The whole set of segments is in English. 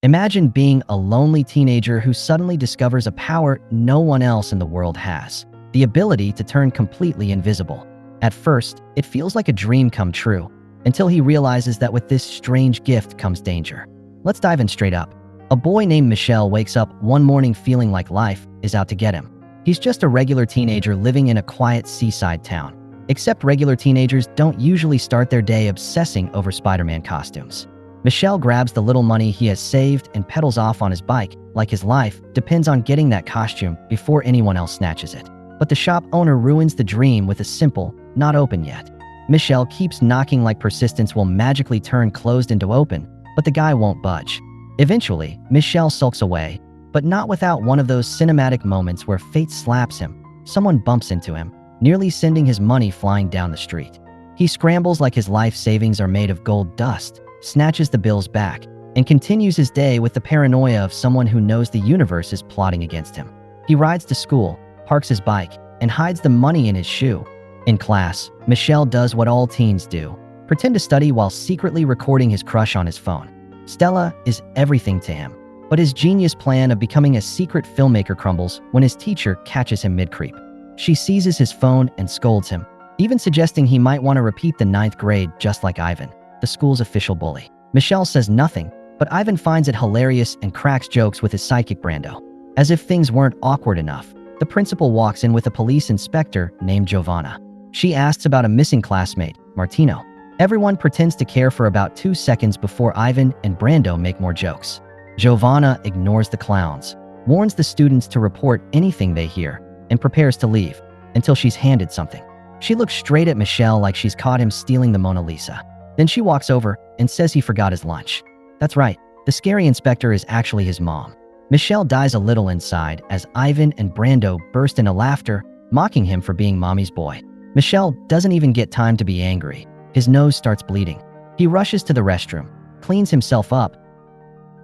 Imagine being a lonely teenager who suddenly discovers a power no one else in the world has: the ability to turn completely invisible. At first, it feels like a dream come true, until he realizes that with this strange gift comes danger. Let's dive in straight up. A boy named Michel wakes up one morning feeling like life is out to get him. He's just a regular teenager living in a quiet seaside town. Except regular teenagers don't usually start their day obsessing over Spider-Man costumes. Michel grabs the little money he has saved and pedals off on his bike, like his life depends on getting that costume before anyone else snatches it. But the shop owner ruins the dream with a simple, "not open yet." Michel keeps knocking like persistence will magically turn closed into open, but the guy won't budge. Eventually, Michel sulks away, but not without one of those cinematic moments where fate slaps him. Someone bumps into him, nearly sending his money flying down the street. He scrambles like his life savings are made of gold dust, snatches the bills back, and continues his day with the paranoia of someone who knows the universe is plotting against him. He rides to school, parks his bike, and hides the money in his shoe. In class, Michel does what all teens do: pretend to study while secretly recording his crush on his phone. Stella is everything to him, but his genius plan of becoming a secret filmmaker crumbles when his teacher catches him mid-creep. She seizes his phone and scolds him, even suggesting he might want to repeat the 9th grade just like Ivan, the school's official bully. Michel says nothing, but Ivan finds it hilarious and cracks jokes with his sidekick Brando. As if things weren't awkward enough, the principal walks in with a police inspector named Giovanna. She asks about a missing classmate, Martino. Everyone pretends to care for about 2 seconds before Ivan and Brando make more jokes. Giovanna ignores the clowns, warns the students to report anything they hear, and prepares to leave, until she's handed something. She looks straight at Michel like she's caught him stealing the Mona Lisa. Then she walks over and says he forgot his lunch. That's right, the scary inspector is actually his mom. Michel dies a little inside as Ivan and Brando burst into laughter, mocking him for being mommy's boy. Michel doesn't even get time to be angry. His nose starts bleeding. He rushes to the restroom, cleans himself up.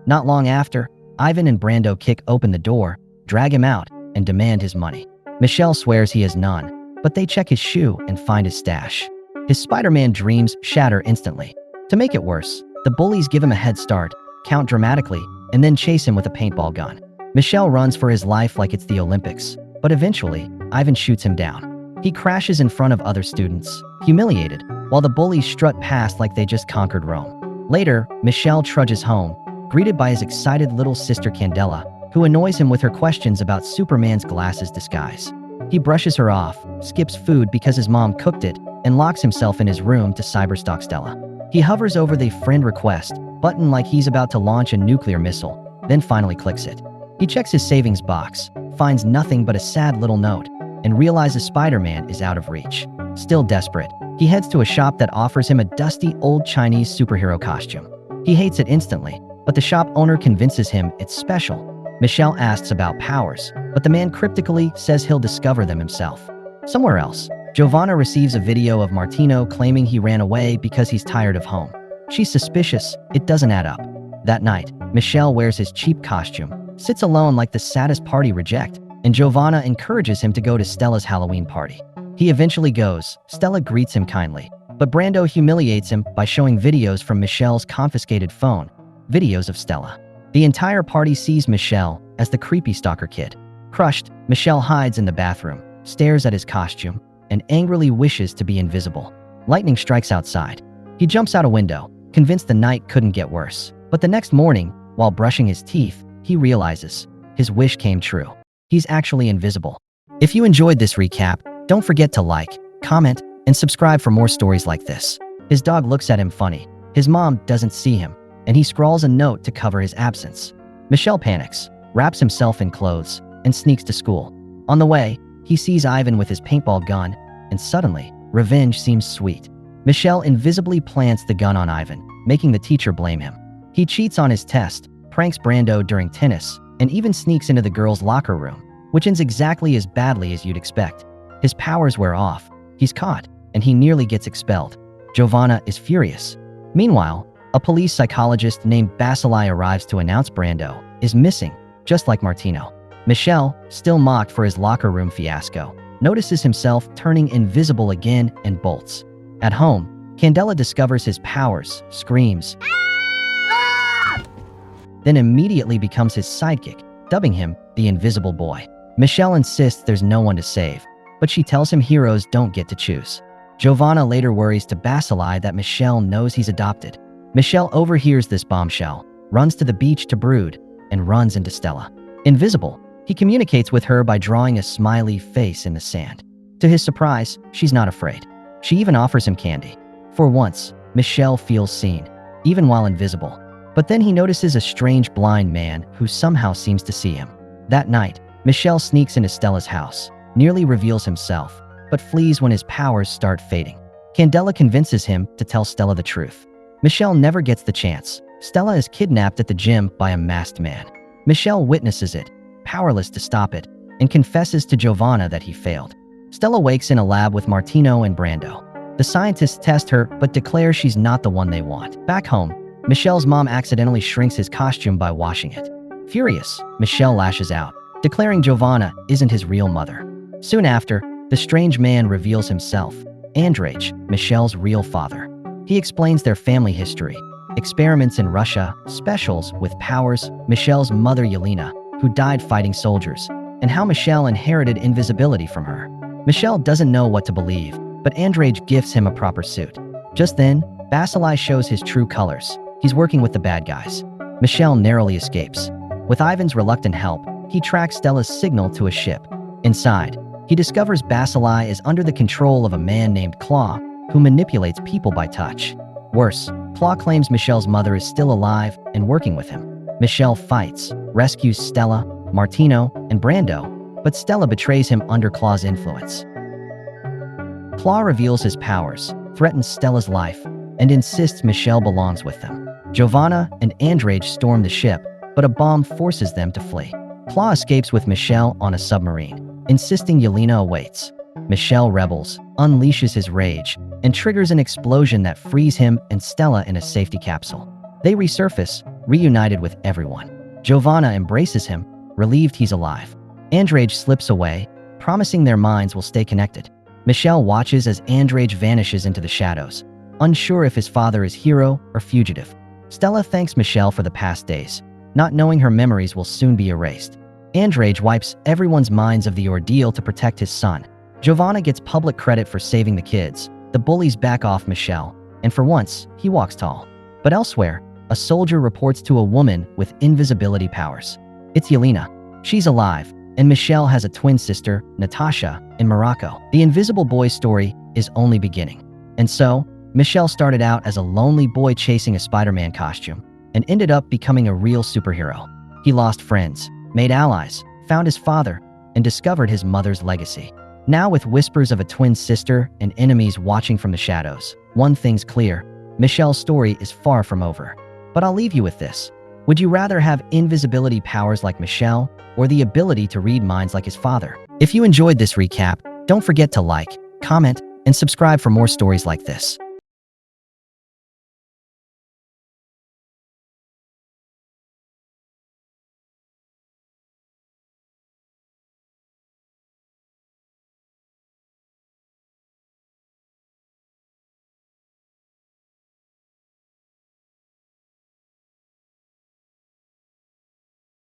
Not long after, Ivan and Brando kick open the door, drag him out, and demand his money. Michel swears he has none, but they check his shoe and find his stash. His Spider-Man dreams shatter instantly. To make it worse, the bullies give him a head start, count dramatically, and then chase him with a paintball gun. Michel runs for his life like it's the Olympics, but eventually, Ivan shoots him down. He crashes in front of other students, humiliated, while the bullies strut past like they just conquered Rome. Later, Michel trudges home, greeted by his excited little sister Candela, who annoys him with her questions about Superman's glasses disguise. He brushes her off, skips food because his mom cooked it, and locks himself in his room to cyberstalk Stella. He hovers over the friend request button like he's about to launch a nuclear missile, then finally clicks it. He checks his savings box, finds nothing but a sad little note, and realizes Spider-Man is out of reach. Still desperate, he heads to a shop that offers him a dusty old Chinese superhero costume. He hates it instantly, but the shop owner convinces him it's special. Michel asks about powers, but the man cryptically says he'll discover them himself. Somewhere else, Giovanna receives a video of Martino claiming he ran away because he's tired of home. She's suspicious, it doesn't add up. That night, Michel wears his cheap costume, sits alone like the saddest party reject, and Giovanna encourages him to go to Stella's Halloween party. He eventually goes. Stella greets him kindly, but Brando humiliates him by showing videos from Michel's confiscated phone, videos of Stella. The entire party sees Michel as the creepy stalker kid. Crushed, Michel hides in the bathroom, stares at his costume, and angrily wishes to be invisible. Lightning strikes outside. He jumps out a window, convinced the night couldn't get worse. But the next morning, while brushing his teeth, he realizes his wish came true. He's actually invisible. If you enjoyed this recap, don't forget to like, comment, and subscribe for more stories like this. His dog looks at him funny. His mom doesn't see him, and he scrawls a note to cover his absence. Michel panics, wraps himself in clothes, and sneaks to school. On the way, he sees Ivan with his paintball gun, and suddenly, revenge seems sweet. Michel invisibly plants the gun on Ivan, making the teacher blame him. He cheats on his test, pranks Brando during tennis, and even sneaks into the girls' locker room, which ends exactly as badly as you'd expect. His powers wear off, he's caught, and he nearly gets expelled. Giovanna is furious. Meanwhile, a police psychologist named Basilai arrives to announce Brando is missing, just like Martino. Michel, still mocked for his locker room fiasco, notices himself turning invisible again and bolts. At home, Candela discovers his powers, screams, then immediately becomes his sidekick, dubbing him the Invisible Boy. Michelle insists there's no one to save, but she tells him heroes don't get to choose. Giovanna later worries to Basili that Michelle knows he's adopted. Michelle overhears this bombshell, runs to the beach to brood, and runs into Stella. Invisible, he communicates with her by drawing a smiley face in the sand. To his surprise, she's not afraid. She even offers him candy. For once, Michelle feels seen, even while invisible. But then he notices a strange blind man who somehow seems to see him. That night, Michelle sneaks into Stella's house, nearly reveals himself, but flees when his powers start fading. Candela convinces him to tell Stella the truth. Michelle never gets the chance. Stella is kidnapped at the gym by a masked man. Michelle witnesses it, powerless to stop it, and confesses to Giovanna that he failed. Stella wakes in a lab with Martino and Brando. The scientists test her, but declare she's not the one they want. Back home, Michelle's mom accidentally shrinks his costume by washing it. Furious, Michelle lashes out, declaring Giovanna isn't his real mother. Soon after, the strange man reveals himself, Andrzej, Michelle's real father. He explains their family history, experiments in Russia, specials with powers, Michelle's mother Yelena, who died fighting soldiers, and how Michelle inherited invisibility from her. Michelle doesn't know what to believe, but Andrzej gifts him a proper suit. Just then, Basili shows his true colors. He's working with the bad guys. Michelle narrowly escapes. With Ivan's reluctant help, he tracks Stella's signal to a ship. Inside, he discovers Basili is under the control of a man named Claw, who manipulates people by touch. Worse, Claw claims Michelle's mother is still alive and working with him. Michelle fights, rescues Stella, Martino, and Brando, but Stella betrays him under Claw's influence. Claw reveals his powers, threatens Stella's life, and insists Michelle belongs with them. Giovanna and Andrzej storm the ship, but a bomb forces them to flee. Claw escapes with Michelle on a submarine, insisting Yelena awaits. Michelle rebels, unleashes his rage, and triggers an explosion that frees him and Stella in a safety capsule. They resurface, reunited with everyone. Giovanna embraces him, relieved he's alive. Andrzej slips away, promising their minds will stay connected. Michelle watches as Andrzej vanishes into the shadows, unsure if his father is hero or fugitive. Stella thanks Michelle for the past days, not knowing her memories will soon be erased. Andrzej wipes everyone's minds of the ordeal to protect his son. Giovanna gets public credit for saving the kids. The bullies back off Michelle, and for once, he walks tall. But elsewhere, a soldier reports to a woman with invisibility powers. It's Yelena. She's alive, and Michelle has a twin sister, Natasha, in Morocco. The Invisible Boy story is only beginning. And so, Michelle started out as a lonely boy chasing a Spider-Man costume, and ended up becoming a real superhero. He lost friends, made allies, found his father, and discovered his mother's legacy. Now with whispers of a twin sister and enemies watching from the shadows, one thing's clear, Michelle's story is far from over. But I'll leave you with this. Would you rather have invisibility powers like Michelle, or the ability to read minds like his father? If you enjoyed this recap, don't forget to like, comment, and subscribe for more stories like this.